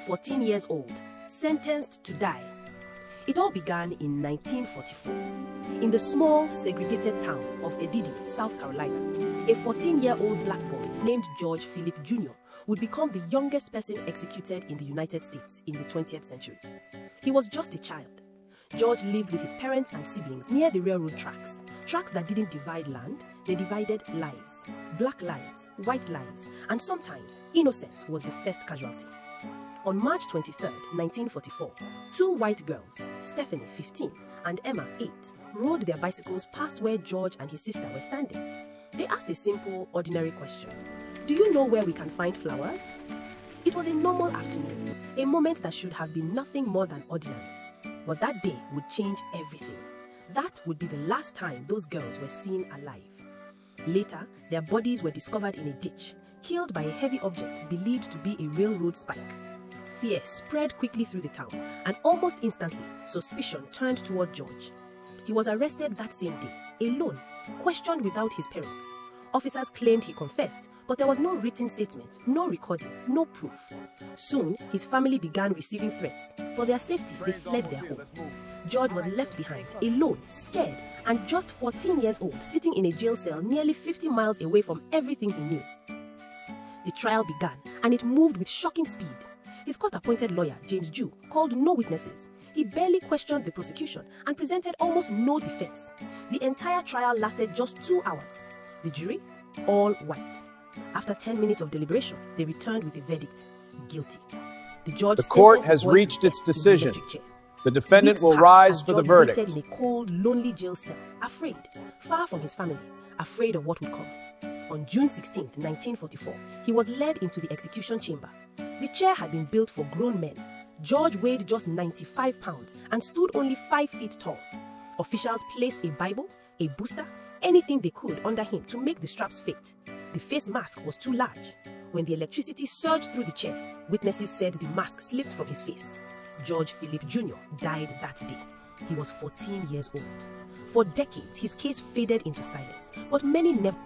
14 years old, sentenced to die. It all began in 1944. In the small, segregated town of Edidi, South Carolina, a 14-year-old black boy named George Philip Jr. would become the youngest person executed in the United States in the 20th century. He was just a child. George lived with his parents and siblings near the railroad tracks. Tracks that didn't divide land, they divided lives. Black lives, white lives, and sometimes innocence was the first casualty. On March 23, 1944, two white girls, Stephanie, 15, and Emma, 8, rode their bicycles past where George and his sister were standing. They asked a simple, ordinary question. Do you know where we can find flowers? It was a normal afternoon, a moment that should have been nothing more than ordinary. But that day would change everything. That would be the last time those girls were seen alive. Later, their bodies were discovered in a ditch, killed by a heavy object believed to be a railroad spike. Fear spread quickly through the town, and almost instantly, suspicion turned toward George. He was arrested that same day, alone, questioned without his parents. Officers claimed he confessed, but there was no written statement, no recording, no proof. Soon, his family began receiving threats. For their safety, they fled their home. George was left behind, alone, scared, and just 14 years old, sitting in a jail cell nearly 50 miles away from everything he knew. The trial began, and it moved with shocking speed. His court-appointed lawyer, James Jew, called no witnesses. He barely questioned the prosecution and presented almost no defense. The entire trial lasted just 2 hours. The jury? All white. After 10 minutes of deliberation, they returned with a verdict: guilty. The court has reached its decision. The defendant will rise for the verdict. In a cold, lonely jail cell, afraid, far from his family, afraid of what would come. On June 16, 1944, he was led into the execution chamber. The chair had been built for grown men. George weighed just 95 pounds and stood only 5 feet tall. Officials placed a Bible, a booster, anything they could under him to make the straps fit. The face mask was too large. When the electricity surged through the chair, witnesses said the mask slipped from his face. George Philip Jr. died that day. He was 14 years old. For decades, his case faded into silence, but many never